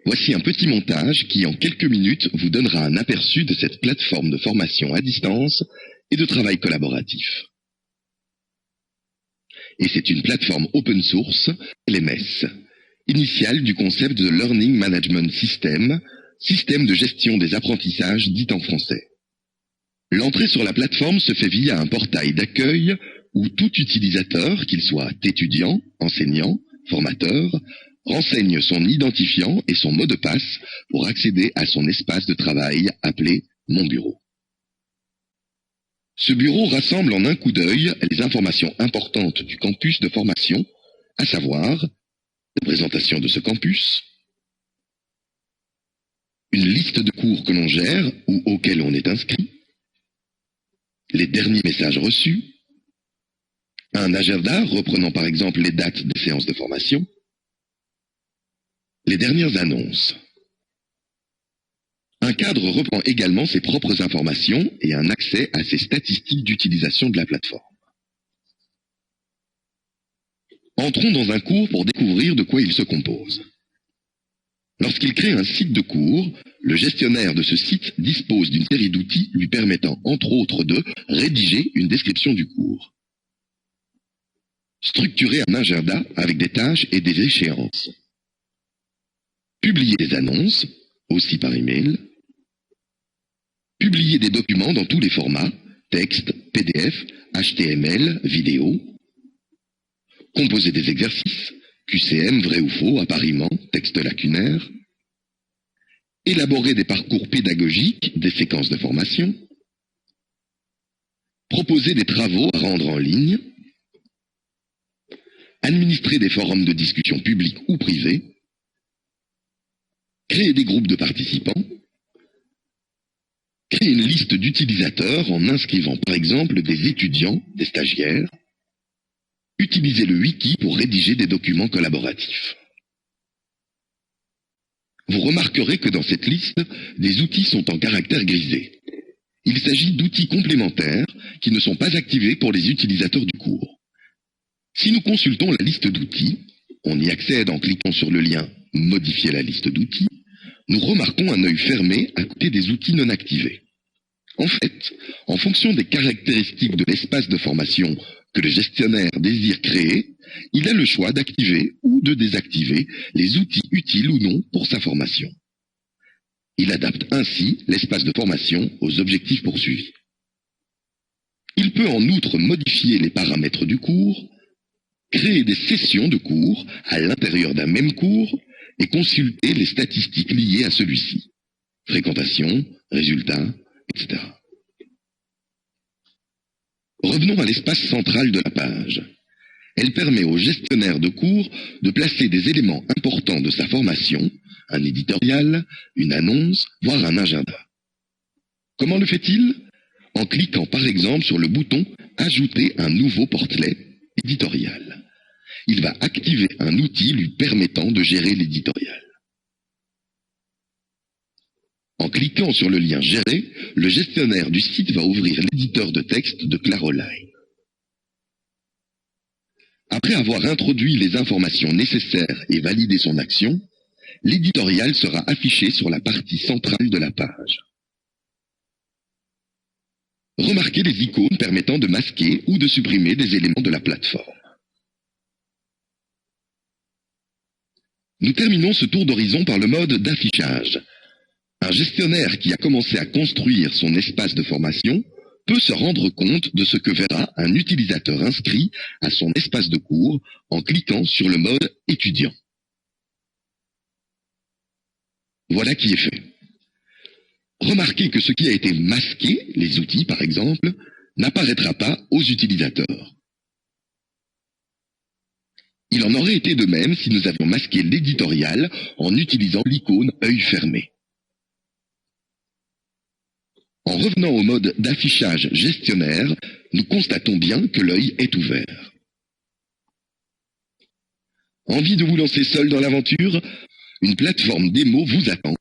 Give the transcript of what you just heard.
Voici un petit montage qui, en quelques minutes, vous donnera un aperçu de cette plateforme de formation à distance et de travail collaboratif. Et c'est une plateforme open source, LMS, initiale du concept de Learning Management System, système de gestion des apprentissages dit en français. L'entrée sur la plateforme se fait via un portail d'accueil où tout utilisateur, qu'il soit étudiant, enseignant, formateur, renseigne son identifiant et son mot de passe pour accéder à son espace de travail appelé Mon Bureau. Ce bureau rassemble en un coup d'œil les informations importantes du campus de formation, à savoir la présentation de ce campus, une liste de cours que l'on gère ou auxquels on est inscrit, les derniers messages reçus, un agenda reprenant par exemple les dates des séances de formation, les dernières annonces. Un cadre reprend également ses propres informations et un accès à ses statistiques d'utilisation de la plateforme. Entrons dans un cours pour découvrir de quoi il se compose. Lorsqu'il crée un site de cours, le gestionnaire de ce site dispose d'une série d'outils lui permettant entre autres de rédiger une description du cours, structurer un agenda avec des tâches et des échéances, publier des annonces, aussi par email, publier des documents dans tous les formats, texte, PDF, HTML, vidéo, composer des exercices, QCM, vrai ou faux, appariement, texte lacunaire, élaborer des parcours pédagogiques, des séquences de formation, proposer des travaux à rendre en ligne, administrer des forums de discussion publics ou privés, créer des groupes de participants, créer une liste d'utilisateurs en inscrivant par exemple des étudiants, des stagiaires, utiliser le wiki pour rédiger des documents collaboratifs. Vous remarquerez que dans cette liste, des outils sont en caractère grisé. Il s'agit d'outils complémentaires qui ne sont pas activés pour les utilisateurs du cours. Si nous consultons la liste d'outils, on y accède en cliquant sur le lien « Modifier la liste d'outils », nous remarquons un œil fermé à côté des outils non activés. En fait, en fonction des caractéristiques de l'espace de formation que le gestionnaire désire créer, il a le choix d'activer ou de désactiver les outils utiles ou non pour sa formation. Il adapte ainsi l'espace de formation aux objectifs poursuivis. Il peut en outre modifier les paramètres du cours, créer des sessions de cours à l'intérieur d'un même cours et consulter les statistiques liées à celui-ci. Fréquentation, résultats, etc. Revenons à l'espace central de la page. Elle permet au gestionnaire de cours de placer des éléments importants de sa formation, un éditorial, une annonce, voire un agenda. Comment le fait-il? En cliquant par exemple sur le bouton « Ajouter un nouveau portlet éditorial ». Il va activer un outil lui permettant de gérer l'éditorial. En cliquant sur le lien « Gérer », le gestionnaire du site va ouvrir l'éditeur de texte de Claroline. Après avoir introduit les informations nécessaires et validé son action, l'éditorial sera affiché sur la partie centrale de la page. Remarquez les icônes permettant de masquer ou de supprimer des éléments de la plateforme. Nous terminons ce tour d'horizon par le mode d'affichage. Un gestionnaire qui a commencé à construire son espace de formation peut se rendre compte de ce que verra un utilisateur inscrit à son espace de cours en cliquant sur le mode étudiant. Voilà qui est fait. Remarquez que ce qui a été masqué, les outils par exemple, n'apparaîtra pas aux utilisateurs. Il en aurait été de même si nous avions masqué l'éditorial en utilisant l'icône œil fermé. En revenant au mode d'affichage gestionnaire, nous constatons bien que l'œil est ouvert. Envie de vous lancer seul dans l'aventure? Une plateforme démo vous attend